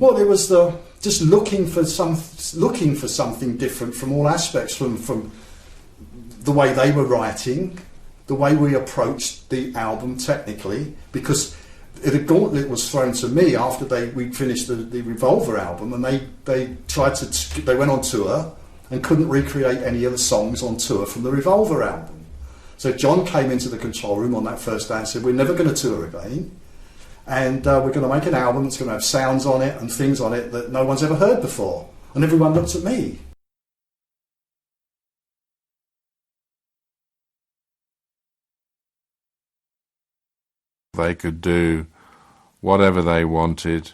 Well, it was just looking for something different from all aspects, from the way they were writing, the way we approached the album technically, because a gauntlet was thrown to me after we finished the Revolver album, and they went on tour and couldn't recreate any of the songs on tour from the Revolver album. So John came into the control room on that first day and said, we're never going to tour again, and we're going to make an album that's going to have sounds on it and things on it that no one's ever heard before. And everyone looked at me. They could do whatever they wanted.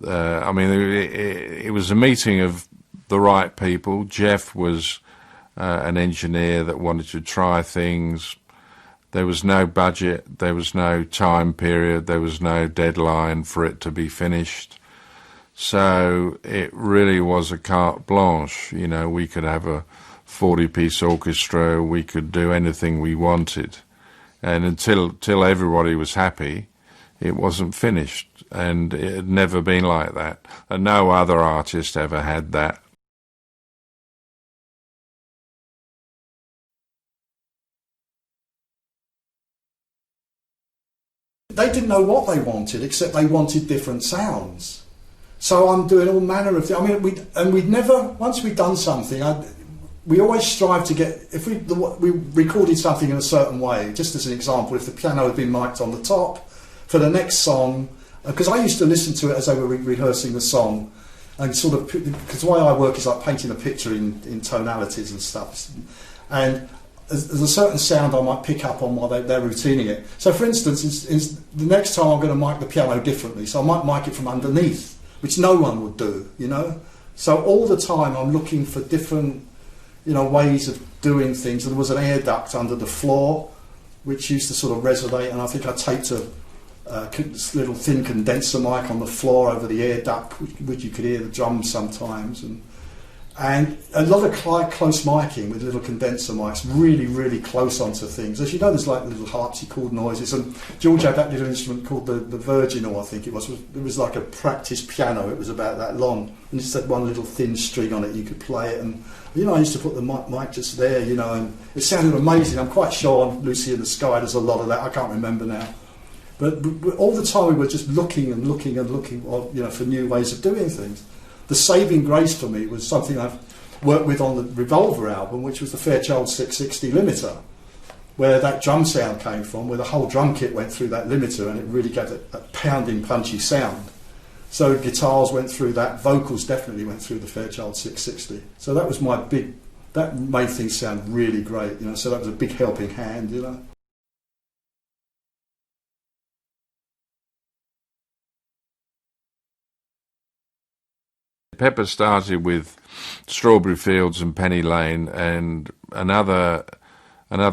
I mean, it was a meeting of the right people. Geoff was an engineer that wanted to try things. There was no budget, there was no time period, there was no deadline for it to be finished. So it really was a carte blanche. You know, we could have a 40-piece orchestra, we could do anything we wanted. And until everybody was happy, it wasn't finished. And it had never been like that. And no other artist ever had that. They didn't know what they wanted, except they wanted different sounds. So I'm doing all manner of things. I mean, we'd never, once we'd done something, we always strive to get, if we recorded something in a certain way, just as an example, if the piano had been mic'd on the top, for the next song, because I used to listen to it as they were rehearsing the song, and sort of, because the way I work is like painting a picture in tonalities and stuff. And there's a certain sound I might pick up on while they're routining it. So for instance, the next time I'm going to mic the piano differently, so I might mic it from underneath, which no one would do, you know. So all the time I'm looking for different, you know, ways of doing things. And there was an air duct under the floor, which used to sort of resonate, and I think I taped this little thin condenser mic on the floor over the air duct, which you could hear the drums sometimes, and a lot of close miking with little condenser mics, really, really close onto things. As you know, there's like little harpsichord noises, and George had that little instrument called the virginal, I think it was. It was like a practice piano. It was about that long, and just had one little thin string on it. You could play it, and you know, I used to put the mic just there, you know, and it sounded amazing. I'm quite sure on Lucy in the Sky there's a lot of that. I can't remember now, but all the time we were just looking and looking and looking, you know, for new ways of doing things. The saving grace for me was something I've worked with on the Revolver album, which was the Fairchild 660 limiter, where that drum sound came from, where the whole drum kit went through that limiter, and it really gave a pounding, punchy sound. So guitars went through that, vocals definitely went through the Fairchild 660. So that was that made things sound really great, you know, so that was a big helping hand, you know. Pepper started with Strawberry Fields and Penny Lane, and another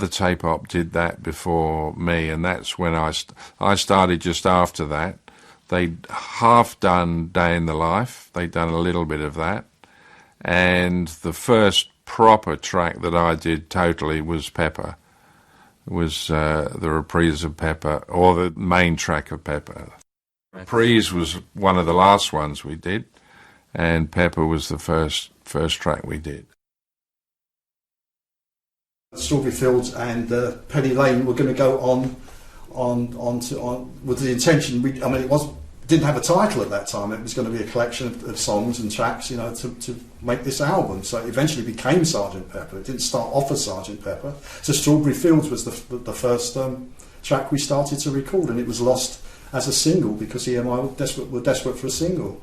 tape op did that before me, and that's when I started just after that. They'd half done Day in the Life, they'd done a little bit of that, and the first proper track that I did totally was Pepper. It was the reprise of Pepper, or the main track of Pepper. Reprise was one of the last ones we did, and Pepper was the first track we did. Strawberry Fields and Penny Lane were going to go on with the intention. It didn't have a title at that time. It was going to be a collection of songs and tracks, you know, to make this album. So it eventually became Sgt. Pepper. It didn't start off as Sgt. Pepper. So Strawberry Fields was the first track we started to record, and it was lost as a single because EMI were desperate for a single.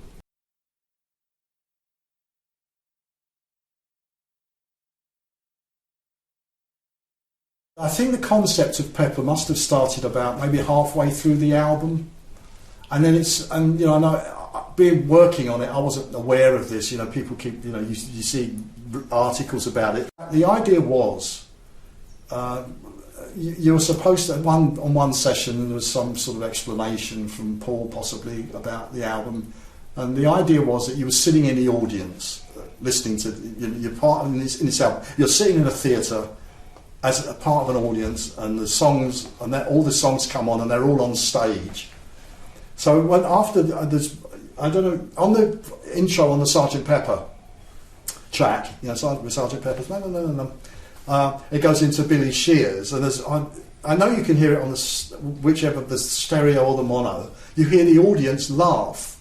I think the concept of Pepper must have started about maybe halfway through the album, and then you know, I know, being working on it, I wasn't aware of this. You know, people keep, you know, you see articles about it. The idea was, you were supposed to on one session there was some sort of explanation from Paul possibly about the album, and the idea was that you were sitting in the audience listening to, you know, you're part in this album. You're sitting in a theatre as a part of an audience, and the songs, and all the songs come on, and they're all on stage. So after I don't know, on the intro on the Sergeant Pepper track, you know, Sergeant Pepper's, it goes into Billy Shears, and I know you can hear it on whichever, the stereo or the mono, you hear the audience laugh.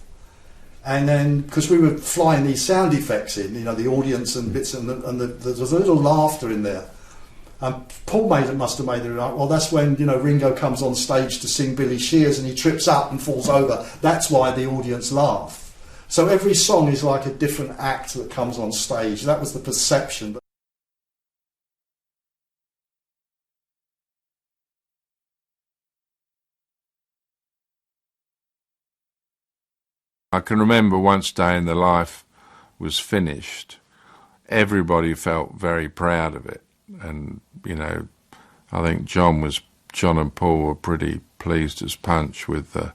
And then, because we were flying these sound effects in, you know, the audience and bits, and there was a little laughter in there. Paul must have made it right. Well, that's when, you know, Ringo comes on stage to sing Billy Shears and he trips up and falls over. That's why the audience laugh. So every song is like a different act that comes on stage. That was the perception. I can remember once Day in the Life was finished, everybody felt very proud of it. And, you know, I think John and Paul were pretty pleased as punch with the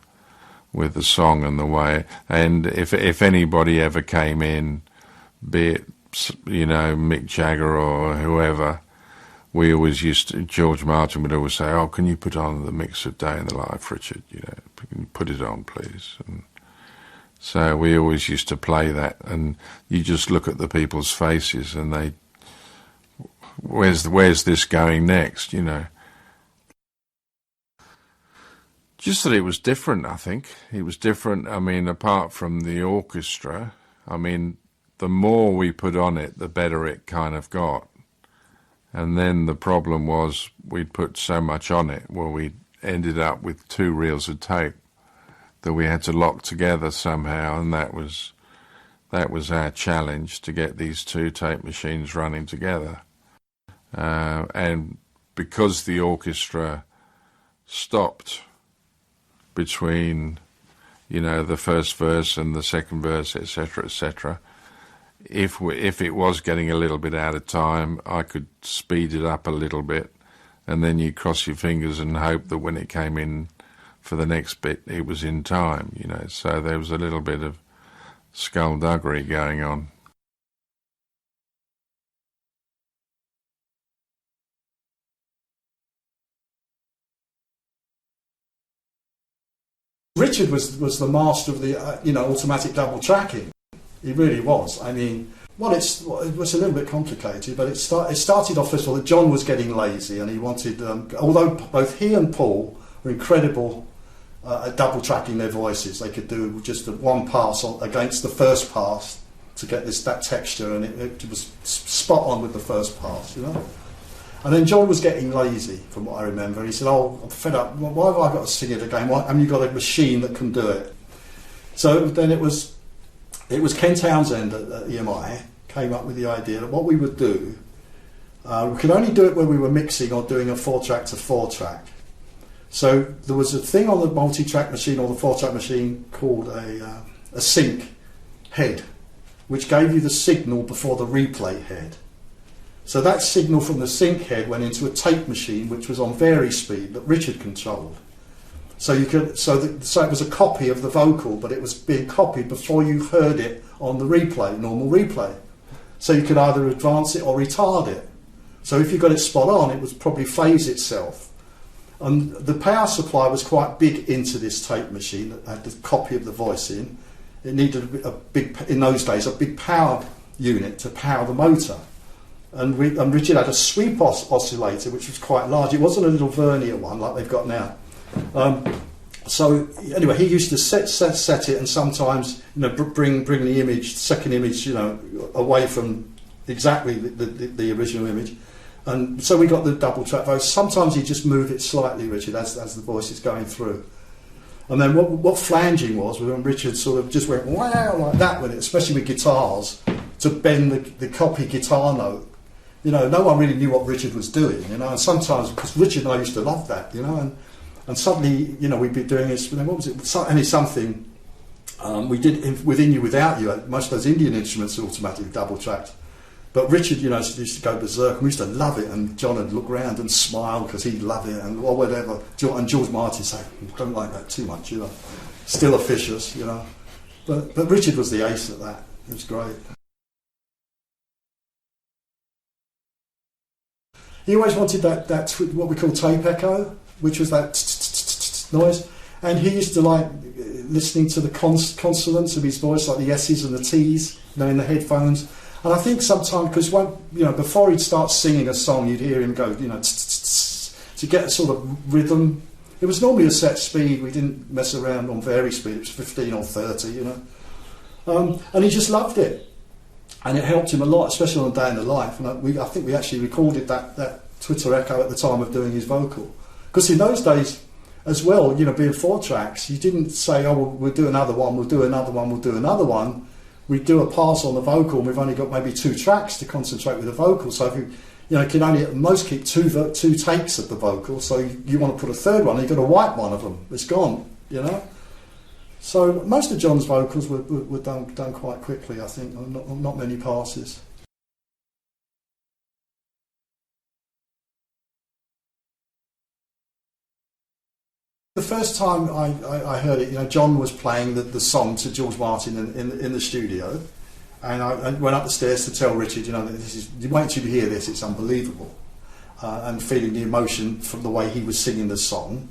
song and the way. And if anybody ever came in, be it, you know, Mick Jagger or whoever, we always George Martin would always say, "Oh, can you put on the mix of Day in the Life, Richard? You know, can you put it on, please?" And so we always used to play that, and you just look at the people's faces and they, where's this going next, you know? Just that it was different, I think. It was different, I mean, apart from the orchestra, I mean, the more we put on it, the better it kind of got. And then the problem was we'd put so much on it, well, we ended up with 2 reels of tape that we had to lock together somehow, and that was our challenge, to get these 2 tape machines running together. And because the orchestra stopped between, you know, the first verse and the second verse, etc., if it was getting a little bit out of time, I could speed it up a little bit, and then you cross your fingers and hope that when it came in for the next bit, it was in time, you know. So there was a little bit of skullduggery going on. Richard was the master of the you know, automatic double tracking. He really was. I mean, well, it was a little bit complicated, but it started off, first of all, that John was getting lazy, and he wanted, although both he and Paul were incredible at double tracking their voices. They could do just one pass against the first pass to get that texture, and it was spot on with the first pass, you know. And then John was getting lazy, from what I remember. He said, "Oh, I'm fed up. Why have I got to sing it again? Why haven't you got a machine that can do it?" So then it was Ken Townsend at EMI came up with the idea that what we would do, we could only do it when we were mixing or doing a 4-track to 4-track. So there was a thing on the multi-track machine or the 4-track machine called a sync head, which gave you the signal before the replay head. So that signal from the sync head went into a tape machine, which was on vari speed that Richard controlled. So it was a copy of the vocal, but it was being copied before you heard it on the replay, normal replay. So you could either advance it or retard it. So if you got it spot on, it would probably phase itself. And the power supply was quite big into this tape machine that had the copy of the voice in. It needed in those days, a big power unit to power the motor. And Richard had a sweep oscillator, which was quite large. It wasn't a little vernier one like they've got now. So anyway, he used to set it, and sometimes, you know, bring the image, second image, you know, away from exactly the original image. And so we got the double track voice. Sometimes he just moved it slightly, Richard, as the voice is going through. And then what flanging was when Richard sort of just went wow like that with it, especially with guitars, to bend the copy guitar note. You know, no one really knew what Richard was doing, you know, and sometimes, because Richard and I used to love that, you know, and suddenly, you know, we'd be doing this, you know, what was it, any something, we did Within You, Without You, most of those Indian instruments are automatically double tracked. But Richard, you know, used to go berserk, and we used to love it, and John would look round and smile because he'd love it, or whatever. And George Martin said, "Don't like that too much, you know, still officious, you know." But Richard was the ace at that. It was great. He always wanted that what we call tape echo, which was that noise. And he used to like listening to the consonants of his voice, like the S's and the T's, you know, in the headphones. And I think sometimes, because before he'd start singing a song, you'd hear him go, you know, to get a sort of rhythm. It was normally a set speed. We didn't mess around on vary speed. It was 15 or 30, you know. And he just loved it, and it helped him a lot, especially on a day in the life. And I think we actually recorded that Twitter echo at the time of doing his vocal, because in those days, as well, you know, being 4 tracks, you didn't say, oh, we'll do another one, we'll do another one, we'll do another one. We'd do a pass on the vocal, and we've only got maybe 2 tracks to concentrate with the vocal. So if you can only at most keep two takes of the vocal. So you want to put a third one, and you've got to wipe one of them. It's gone, you know. So most of John's vocals were done quite quickly, I think. Not many passes. The first time I heard it, you know, John was playing the song to George Martin in the studio, and I went up the stairs to tell Richard, you know, wait till you hear this, it's unbelievable, and feeling the emotion from the way he was singing the song.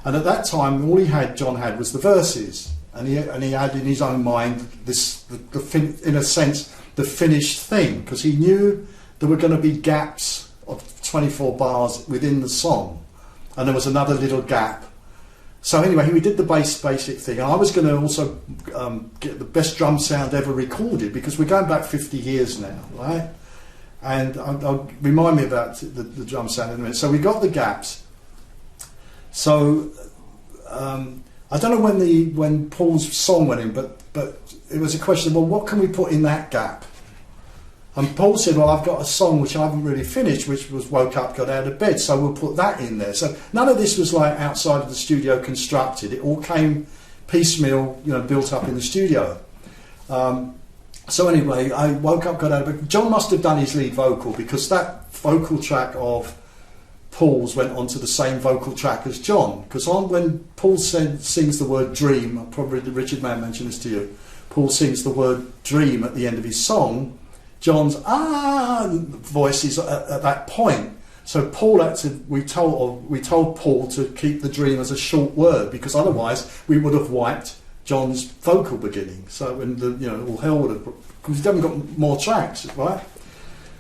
And at that time, all John had was the verses, and he had in his own mind in a sense, the finished thing, because he knew there were going to be gaps of 24 bars within the song, and there was another little gap. So anyway, we did the basic thing, and I was going to also get the best drum sound ever recorded, because we're going back 50 years now, right? And I'll remind me about the drum sound in a minute. So we got the gaps. So I don't know when Paul's song went in, but it was a question of, well, what can we put in that gap? And Paul said, well, I've got a song which I haven't really finished, which was Woke Up, Got Out of Bed, so we'll put that in there. So none of this was like outside of the studio constructed. It all came piecemeal, you know, built up in the studio. So anyway, I woke up, got out of bed. John must have done his lead vocal, because that vocal track of Paul's went onto the same vocal track as John. Because when Paul sings the word dream, probably Richard may have mentioned this to you, Paul sings the word dream at the end of his song, John's voice is at that point. So Paul we told Paul to keep the dream as a short word, because otherwise we would have wiped John's vocal beginning. So all hell would have, because we haven't got more tracks, right?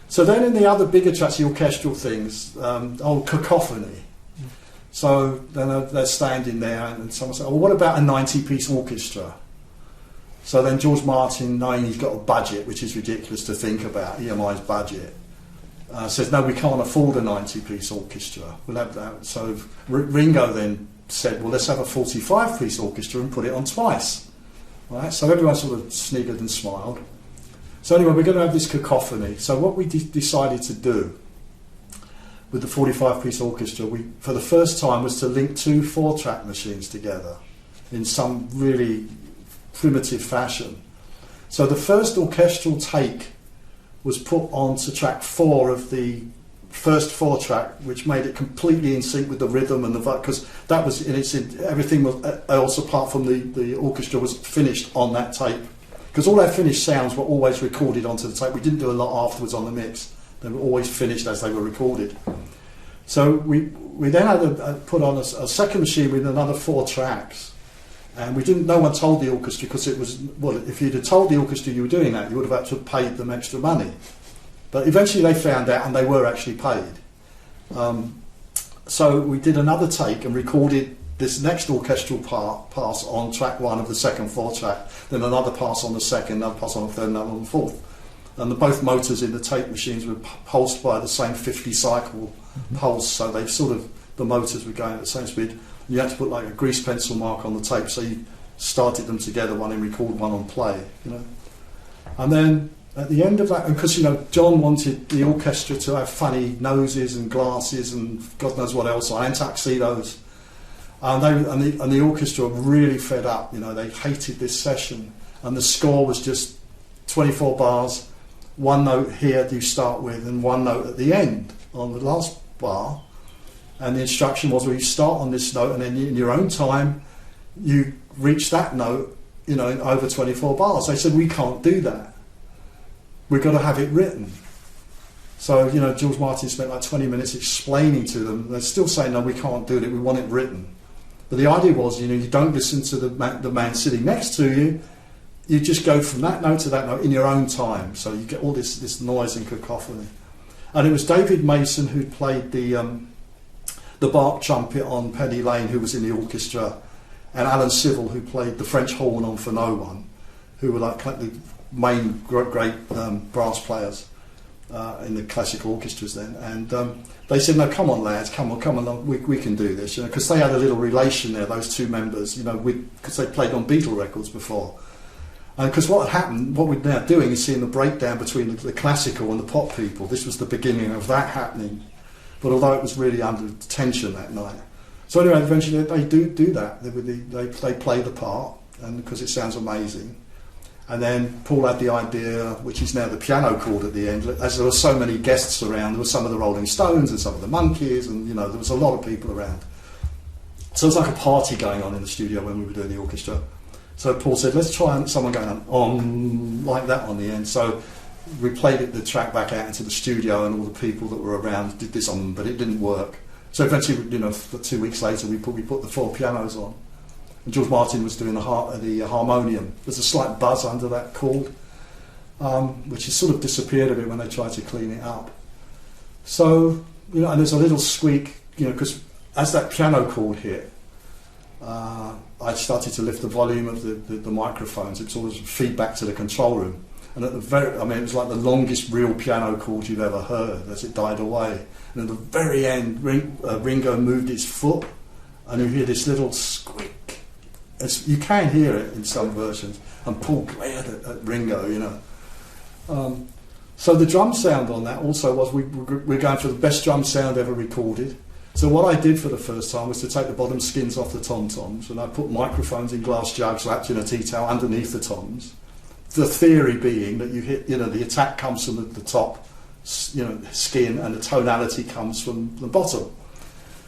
So then in the other bigger tracks, the orchestral things, cacophony. So then they're standing there, and someone said, well, what about a 90-piece orchestra? So then George Martin, knowing he's got a budget, which is ridiculous to think about, EMI's budget, says, no, we can't afford a 90-piece orchestra. We'll have that. So Ringo then said, well, let's have a 45-piece orchestra and put it on twice. Right? So everyone sort of sniggered and smiled. So anyway, we're going to have this cacophony. So what we decided to do with the 45-piece orchestra, for the first time, was to link 2 4-track machines together in some really primitive fashion. So the first orchestral take was put onto track 4 of the first 4-track, which made it completely in sync with the rhythm and the because that was everything was else apart from the orchestra was finished on that tape, because all our finished sounds were always recorded onto the tape. We didn't do a lot afterwards on the mix. They were always finished as they were recorded. So we then had put on a second machine with another 4 tracks. And no one told the orchestra, because it was, well, if you'd have told the orchestra you were doing that, you would have had to have paid them extra money. But eventually they found out, and they were actually paid. So we did another take and recorded this next orchestral pass on track 1 of the second 4-track, then another pass on the second, another pass on the third, another on the fourth. And both motors in the tape machines were pulsed by the same 50-cycle pulse, so the motors were going at the same speed. You had to put like a grease pencil mark on the tape, so you started them together, one in record, one on play, you know. And then at the end of that, because John wanted the orchestra to have funny noses and glasses and God knows what else, and tuxedos, and the orchestra were really fed up. They hated this session, and the score was just 24 bars, 1 note here you start with, and 1 note at the end on the last bar. And the instruction was, well, you start on this note, and then in your own time, you reach that note, in over 24 bars. They said, we can't do that. We've got to have it written. So, George Martin spent like 20 minutes explaining to them. They're still saying, no, we can't do it. We want it written. But the idea was, you don't listen to the man sitting next to you. You just go from that note to that note in your own time. So you get all this noise and cacophony. And it was David Mason who played the bark trumpet on Penny Lane, who was in the orchestra, and Alan Civil, who played the French horn on For No One, who were like the main great brass players in the classical orchestras then. And they said, no, come on lads, come on, we can do this, because they had a little relation there, those two members, because they played on Beatle records before. And because what had happened, what we're now doing is seeing the breakdown between the classical and the pop people. This was the beginning of that happening. But although it was really under tension that night. So anyway, eventually they do that. They play the part, and because it sounds amazing. And then Paul had the idea, which is now the piano chord at the end. As there were so many guests around, there were some of the Rolling Stones and some of the Monkees, and there was a lot of people around. So it was like a party going on in the studio when we were doing the orchestra. So Paul said, let's try someone going on like that on the end. So we played the track back out into the studio, and all the people that were around did this on, but it didn't work. So eventually, 2 weeks later, we put the 4 pianos on, and George Martin was doing the harmonium. There's a slight buzz under that chord, which has sort of disappeared a bit when they tried to clean it up. So and there's a little squeak, because as that piano chord hit, I started to lift the volume of the microphones. It was always feedback to the control room. And at it was like the longest real piano chord you've ever heard as it died away. And at the very end, Ringo moved his foot, and you hear this little squeak. You can hear it in some versions. And Paul glared at Ringo, So the drum sound on that also was, we're going for the best drum sound ever recorded. So what I did for the first time was to take the bottom skins off the tom-toms, and I put microphones in glass jugs wrapped in a tea towel underneath the toms. The theory being that you hit, the attack comes from the top, skin, and the tonality comes from the bottom.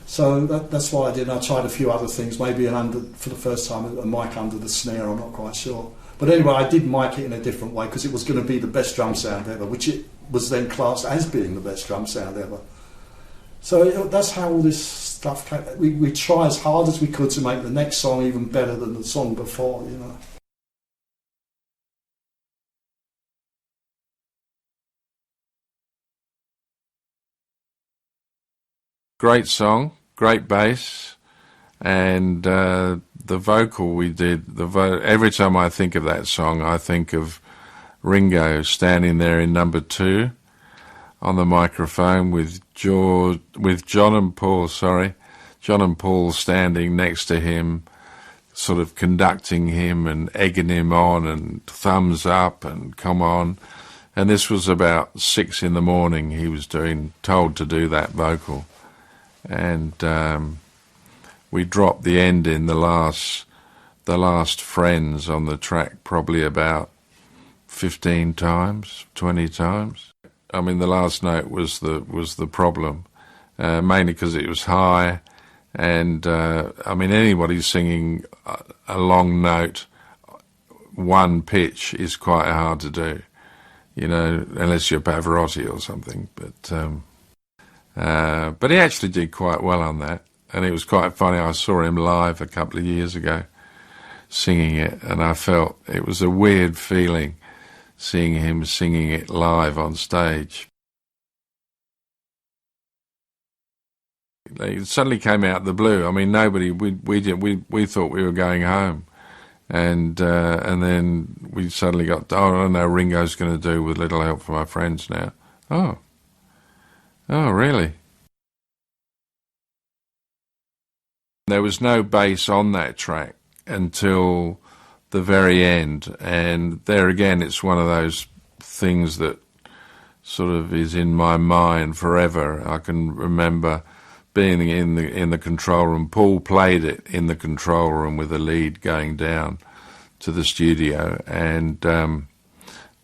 So that's what I did. And I tried a few other things, maybe for the first time, a mic under the snare, I'm not quite sure. But anyway, I did mic it in a different way because it was going to be the best drum sound ever, which it was then classed as being the best drum sound ever. So that's how all this stuff came. We try as hard as we could to make the next song even better than the song before, Great song, great bass, and the vocal we did. Every time I think of that song, I think of Ringo standing there in number 2 on the microphone with John and Paul. John and Paul standing next to him, sort of conducting him and egging him on, and thumbs up and come on. And this was about 6 a.m. He was told to do that vocal. And we dropped the end in the last Friends on the track probably about 15 times, 20 times. I mean, the last note was the problem, mainly because it was high, and anybody singing a long note, one pitch, is quite hard to do, unless you're Pavarotti or something. But he actually did quite well on that, and it was quite funny. I saw him live a couple of years ago singing it, and I felt it was a weird feeling seeing him singing it live on stage. It suddenly came out of the blue. I mean, we thought we were going home, and then we suddenly got, I know Ringo's going to do With Little Help from Our Friends now. Oh, really? There was no bass on that track until the very end, and there again, it's one of those things that sort of is in my mind forever. I can remember being in the control room. Paul played it in the control room with the lead going down to the studio, and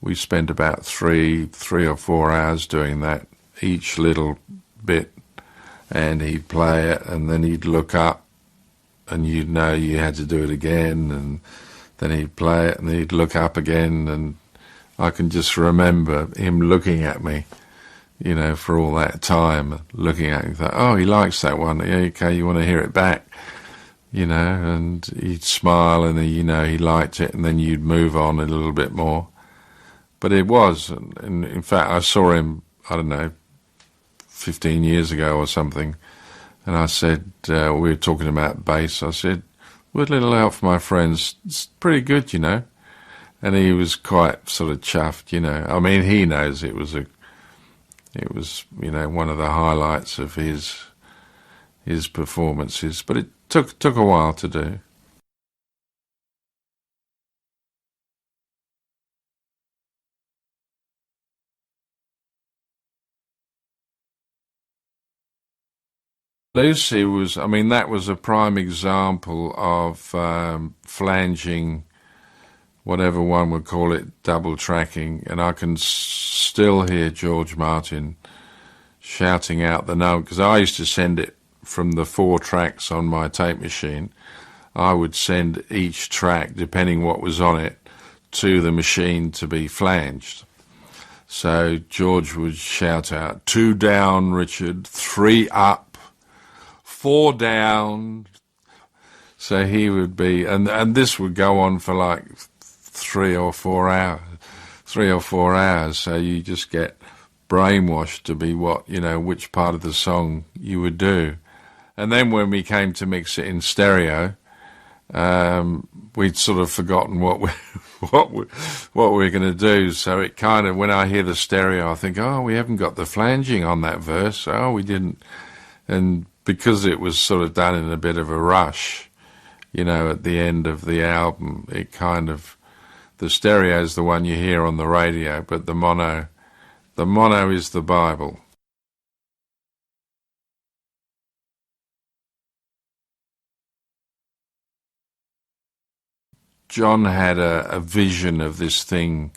we spent about three or 4 hours doing that, each little bit, and he'd play it, and then he'd look up, and you'd know you had to do it again, and then he'd play it, and he'd look up again, and I can just remember him looking at me, for all that time, looking at me, thought, oh, he likes that one, yeah, okay, you want to hear it back? and he'd smile and he liked it, and then you'd move on a little bit more. But it was, and in fact, I saw him, I don't know, 15 years ago or something, and I said, we were talking about bass, I said, "With a little help from my friends, it's pretty good, And he was quite sort of chuffed, I mean, he knows it was one of the highlights of his performances, but it took a while to do. Lucy was, I mean, that was a prime example of flanging, whatever one would call it, double tracking, and I can still hear George Martin shouting out the note, because I used to send it from the 4 tracks on my tape machine. I would send each track, depending what was on it, to the machine to be flanged. So George would shout out, 2 down, Richard, 3 up, 4 down. So he would be, and this would go on for like 3 or 4 hours. 3 or 4 hours. So you just get brainwashed to be which part of the song you would do. And then when we came to mix it in stereo, we'd sort of forgotten what we were going to do. So it kind of, when I hear the stereo, I think, oh, we haven't got the flanging on that verse. Oh, we didn't. And because it was sort of done in a bit of a rush, at the end of the album, it kind of, the stereo is the one you hear on the radio, but the mono is the Bible. John had a vision of this thing,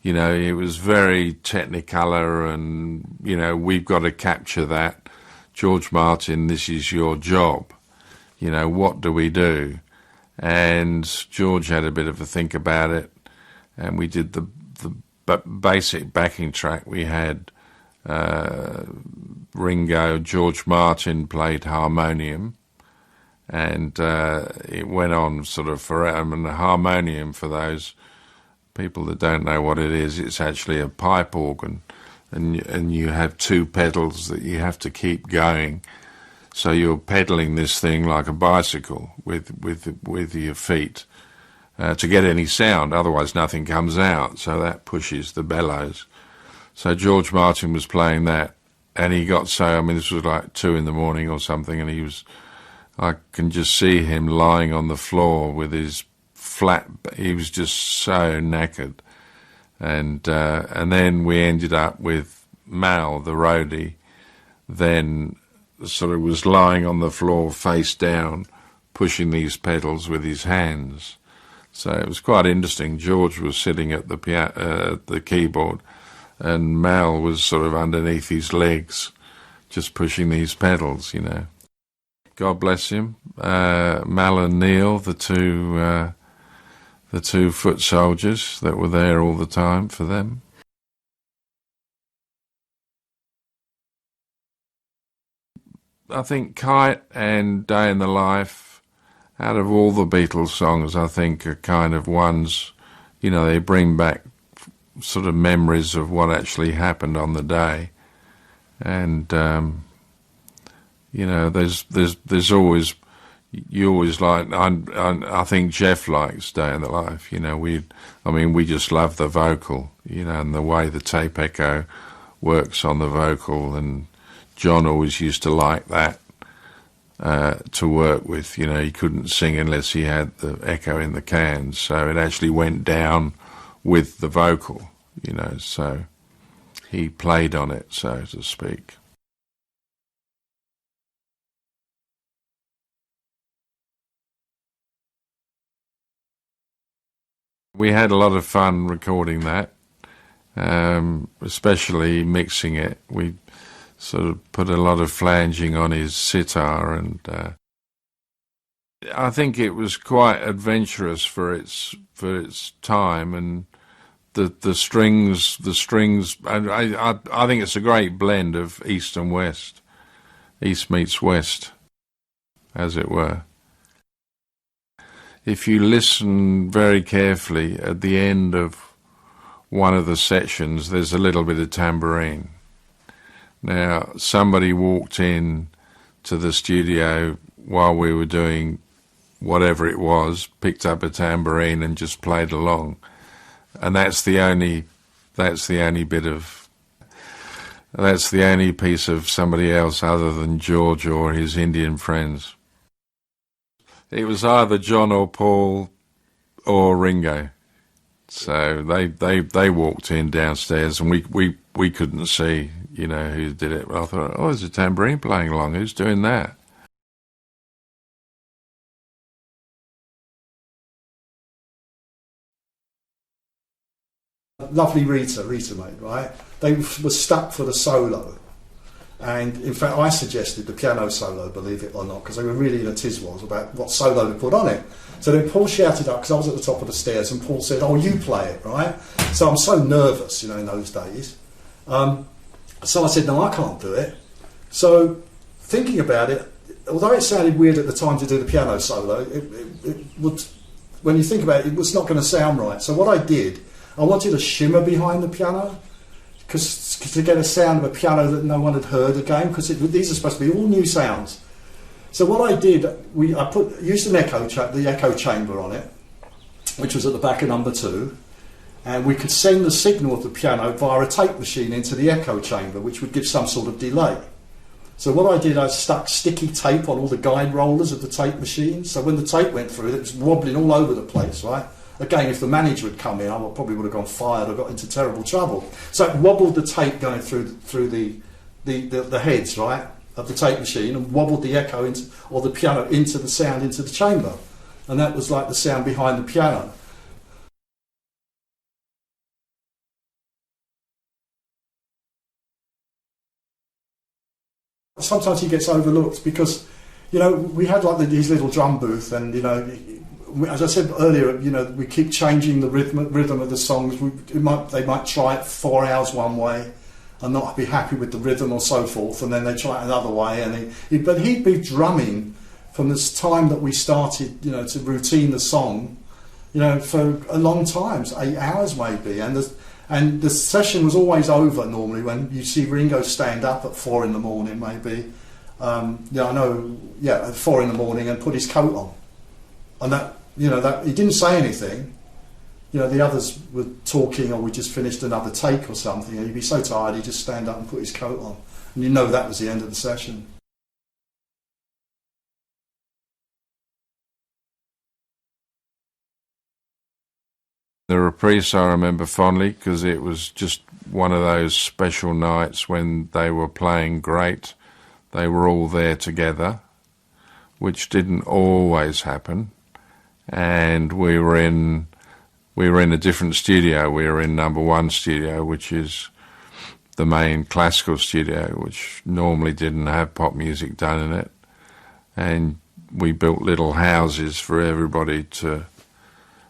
it was very technicolor, and, we've got to capture that. George Martin, this is your job. What do we do? And George had a bit of a think about it, and we did the basic backing track. We had Ringo, George Martin played harmonium, and it went on sort of forever. And the harmonium, for those people that don't know what it is, it's actually a pipe organ, and you have 2 pedals that you have to keep going. So you're pedaling this thing like a bicycle with your feet to get any sound. Otherwise, nothing comes out. So that pushes the bellows. So George Martin was playing that, and he got so, I mean, this was like 2 in the morning or something, and I can just see him lying on the floor with his he was just so knackered. And then we ended up with Mal, the roadie, then sort of was lying on the floor face down, pushing these pedals with his hands. So it was quite interesting. George was sitting at the keyboard, and Mal was sort of underneath his legs, just pushing these pedals, God bless him. Mal and Neil, the two foot soldiers that were there all the time for them. I think Kite and Day in the Life, out of all the Beatles songs, I think are kind of ones, they bring back sort of memories of what actually happened on the day. And, there's always, you always like, I think Geoff likes Day in the Life, we just love the vocal, and the way the tape echo works on the vocal, and John always used to like that to work with. He couldn't sing unless he had the echo in the cans, so it actually went down with the vocal, so he played on it, so to speak. We had a lot of fun recording that, especially mixing it. We sort of put a lot of flanging on his sitar, and I think it was quite adventurous for its time, and the strings. I think it's a great blend of East and West, East meets West, as it were. if you listen very carefully, at the end of one of the sections, there's a little bit of tambourine. Now, somebody walked in to the studio while we were doing whatever it was, picked up a tambourine and just played along. And that's the only piece of somebody else other than George or his Indian friends. It was either John or Paul or Ringo. So they walked in downstairs, and we couldn't see, who did it. But I thought, oh, there's a tambourine playing along. Who's doing that? Lovely Rita, mate, right? They were stuck for the solo. And in fact, I suggested the piano solo, believe it or not, because they were really in a tizwas about what solo to put on it. So then Paul shouted up, because I was at the top of the stairs, and Paul said, oh, you play it, right? So I'm so nervous, in those days. So I said, no, I can't do it. So thinking about it, although it sounded weird at the time to do the piano solo, it would, when you think about it, it was not going to sound right. So what I did, I wanted a shimmer behind the piano, because to get a sound of a piano that no one had heard again, because these are supposed to be all new sounds. So what I did, I used the echo chamber on it, which was at the back of number 2, and we could send the signal of the piano via a tape machine into the echo chamber, which would give some sort of delay. So what I did, I stuck sticky tape on all the guide rollers of the tape machine, so when the tape went through, it was wobbling all over the place, right? Again, if the manager had come in, I probably would have gone fired or got into terrible trouble. So it wobbled the tape going through the heads, right, of the tape machine, and wobbled the echo or the piano into the sound into the chamber, and that was like the sound behind the piano. Sometimes he gets overlooked because, we had like his little drum booth, and as I said earlier, we keep changing the rhythm of the songs. They might try it 4 hours one way and not be happy with the rhythm or so forth, and then they try it another way. And but he'd be drumming from this time that we started, to routine the song, for a long time, 8 hours maybe. And the session was always over normally when you see Ringo stand up at 4 in the morning, maybe. At 4 in the morning, and put his coat on, and that he didn't say anything. The others were talking, or we just finished another take or something, and he'd be so tired he'd just stand up and put his coat on, and that was the end of the session. The reprise I remember fondly, because it was just one of those special nights when they were playing great. They were all there together, which didn't always happen. And we were in a different studio. We were in number 1 studio, which is the main classical studio, which normally didn't have pop music done in it. And we built little houses for everybody to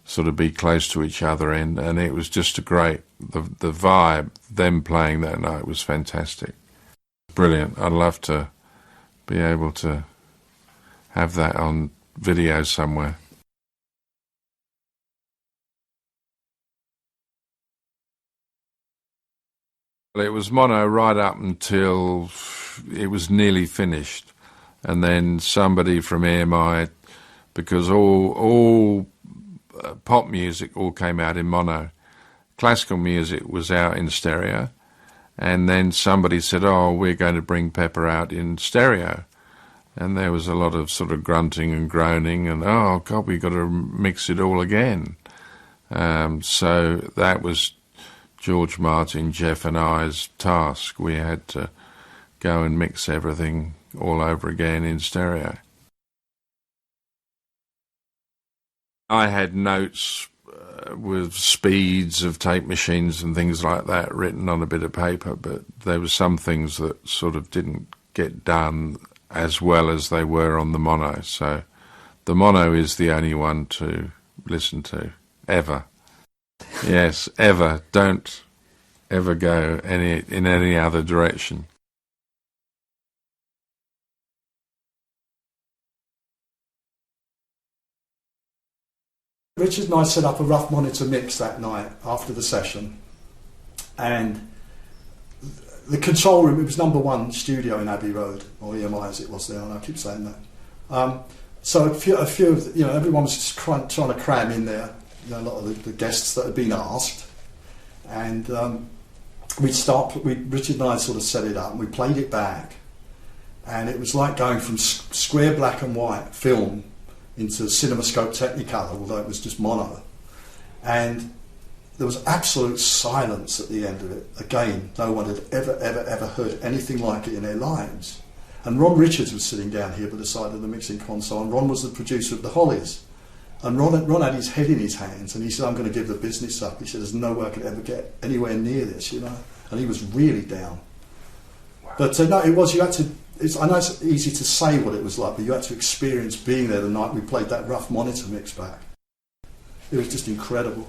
sort of be close to each other in, and it was just the vibe, them playing that night was fantastic. Brilliant. I'd love to be able to have that on video somewhere. It was mono right up until it was nearly finished, and then somebody from EMI, because all pop music all came out in mono, classical music was out in stereo, and then somebody said, oh, we're going to bring Pepper out in stereo, and there was a lot of sort of grunting and groaning, and oh God, we've got to mix it all again. So that was George Martin, Geoff and I's task. We had to go and mix everything all over again in stereo. I had notes with speeds of tape machines and things like that written on a bit of paper, but there were some things that sort of didn't get done as well as they were on the mono. So the mono is the only one to listen to, ever. Yes, ever. Don't ever go in any other direction. Richard and I set up a rough monitor mix that night after the session, and the control room, it was #1 studio in Abbey Road, or EMI as it was there, and I keep saying that. So a few of the, everyone was just trying to cram in there, a lot of the guests that had been asked, and Richard and I sort of set it up, and we played it back, and it was like going from square black and white film into CinemaScope Technicolor, although it was just mono, and there was absolute silence at the end of it. Again, no one had ever heard anything like it in their lives. And Ron Richards was sitting down here by the side of the mixing console, and Ron was the producer of the Hollies. And Ron had his head in his hands, and he said, "I'm going to give the business up." He said, "There's no way I could ever get anywhere near this, And he was really down. Wow. But no, it was, you had to, I know it's easy to say what it was like, but you had to experience being there the night we played that rough monitor mix back. It was just incredible.